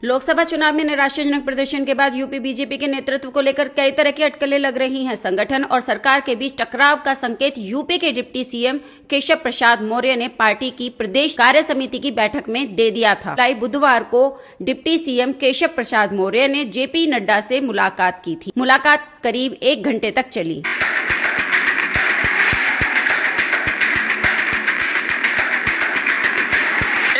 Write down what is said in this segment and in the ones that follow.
लोकसभा चुनाव में निराशाजनक प्रदर्शन के बाद यूपी बीजेपी के नेतृत्व को लेकर कई तरह की अटकलें लग रही हैं। संगठन और सरकार के बीच टकराव का संकेत यूपी के डिप्टी सीएम केशव प्रसाद मौर्य ने पार्टी की प्रदेश कार्य समिति की बैठक में दे दिया था। बुधवार को डिप्टी सीएम केशव प्रसाद मौर्य ने जेपी नड्डा से मुलाकात की थी। मुलाकात करीब 1 घंटे तक चली।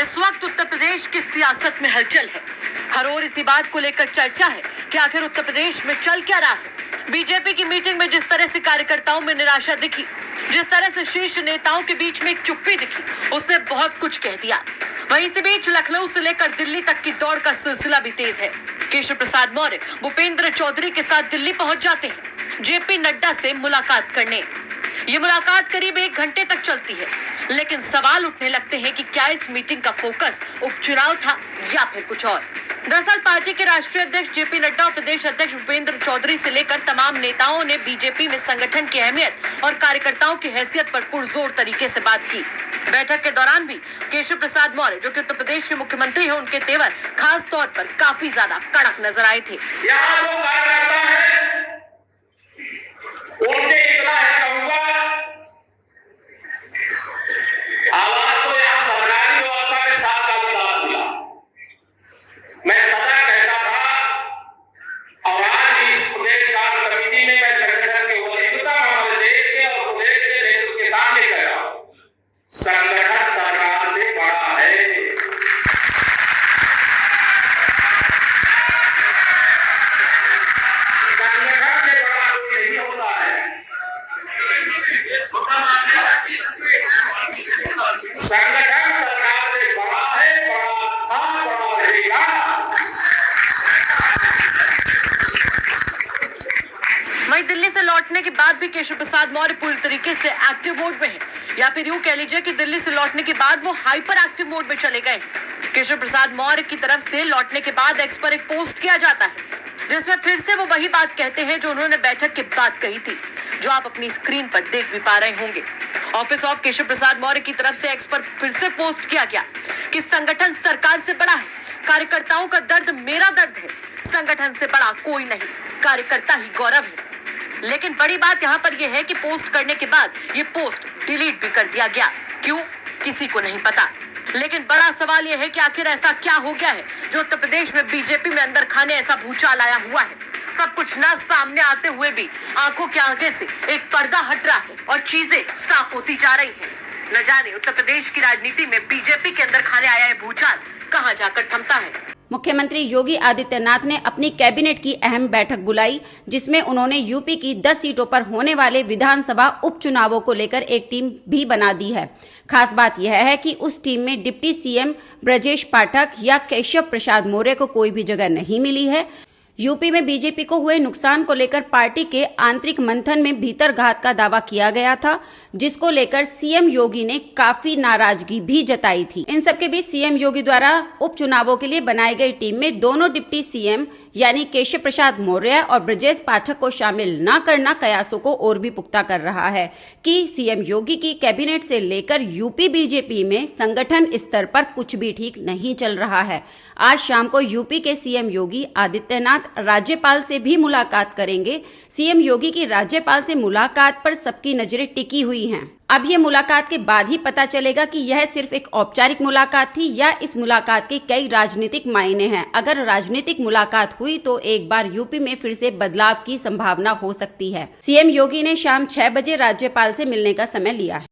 इस वक्त उत्तर प्रदेश की सियासत में हलचल है। हर ओर इसी बात को लेकर चर्चा है कि आखिर उत्तर प्रदेश में चल क्या रहा है। बीजेपी की मीटिंग में जिस तरह से कार्यकर्ताओं में निराशा दिखी, जिस तरह से शीर्ष नेताओं के बीच में एक चुप्पी दिखी, उसने बहुत कुछ कह दिया। वहीं इसी बीच लखनऊ से लेकर दिल्ली तक की दौड़ का सिलसिला भी तेज है। केशव प्रसाद मौर्य भूपेंद्र चौधरी के साथ दिल्ली पहुंच जाते हैं जेपी नड्डा से मुलाकात करने। ये मुलाकात करीब 1 घंटे तक चलती है, लेकिन सवाल उठने लगते हैं कि क्या इस मीटिंग का फोकस उपचुनाव था या फिर कुछ और। दरअसल पार्टी के राष्ट्रीय अध्यक्ष जेपी नड्डा और प्रदेश अध्यक्ष भूपेंद्र चौधरी से लेकर तमाम नेताओं ने बीजेपी में संगठन की अहमियत और कार्यकर्ताओं की हैसियत पर पुरजोर तरीके से बात की। बैठक के दौरान भी केशव प्रसाद मौर्य, जो कि उत्तर प्रदेश के मुख्यमंत्री हैं, उनके तेवर खास तौर पर काफी ज्यादा कड़क नजर आए थे। संगठन सरकार से बड़ा है। संगठन से बड़ा कोई नहीं होता है। संगठन सरकार से बड़ा है, बड़ा था, बड़ा रहेगा। वहीं दिल्ली से लौटने के बाद भी केशव प्रसाद मौर्य पूरी तरीके से एक्टिव मोड में है, या फिर यूं कह लीजिए कि दिल्ली से लौटने के बाद वो हाइपर एक्टिव मोड में चले गए। केशव प्रसाद मौर्य की तरफ से लौटने के बाद एक्स पर एक पोस्ट किया जाता है, जिसमें फिर से वो वही बात कहते हैं जो उन्होंने बैठक के बाद कही थी, जो आप अपनी स्क्रीन पर देख भी पा रहे होंगे। ऑफिस ऑफ केशव प्रसाद मौर्य की तरफ से एक्स पर फिर से पोस्ट किया गया कि संगठन सरकार से बड़ा है, कार्यकर्ताओं का दर्द मेरा दर्द है, संगठन से बड़ा कोई नहीं, कार्यकर्ता ही गौरव है। लेकिन बड़ी बात यहाँ पर यह है कि पोस्ट करने के बाद ये पोस्ट डिलीट भी कर दिया गया। क्यों, किसी को नहीं पता। लेकिन बड़ा सवाल यह है कि आखिर ऐसा क्या हो गया है जो उत्तर प्रदेश में बीजेपी में अंदर खाने ऐसा भूचाल आया हुआ है। सब कुछ ना सामने आते हुए भी आंखों के आगे से एक पर्दा हट रहा है और चीजें साफ होती जा रही हैं। न जाने उत्तर प्रदेश की राजनीति में बीजेपी के अंदर खाने आया है भूचाल कहाँ जाकर थमता है। मुख्यमंत्री योगी आदित्यनाथ ने अपनी कैबिनेट की अहम बैठक बुलाई, जिसमें उन्होंने यूपी की 10 सीटों पर होने वाले विधानसभा उपचुनावों को लेकर एक टीम भी बना दी है। खास बात यह है कि उस टीम में डिप्टी सीएम ब्रजेश पाठक या केशव प्रसाद मौर्य को कोई भी जगह नहीं मिली है। यूपी में बीजेपी को हुए नुकसान को लेकर पार्टी के आंतरिक मंथन में भीतरघात का दावा किया गया था, जिसको लेकर सीएम योगी ने काफी नाराजगी भी जताई थी। इन सबके बीच सीएम योगी द्वारा उपचुनावों के लिए बनाई गई टीम में दोनों डिप्टी सीएम यानी केशव प्रसाद मौर्य और ब्रजेश पाठक को शामिल न करना कयासों को और भी पुख्ता कर रहा है कि सीएम योगी की कैबिनेट से लेकर यूपी बीजेपी में संगठन स्तर पर कुछ भी ठीक नहीं चल रहा है। आज शाम को यूपी के सीएम योगी आदित्यनाथ राज्यपाल से भी मुलाकात करेंगे। सीएम योगी की राज्यपाल से मुलाकात पर सबकी नजरें टिकी हुई हैं। अब ये मुलाकात के बाद ही पता चलेगा कि यह सिर्फ एक औपचारिक मुलाकात थी या इस मुलाकात के कई राजनीतिक मायने हैं। अगर राजनीतिक मुलाकात हुई तो एक बार यूपी में फिर से बदलाव की संभावना हो सकती है। सीएम योगी ने शाम 6 बजे राज्यपाल से मिलने का समय लिया है।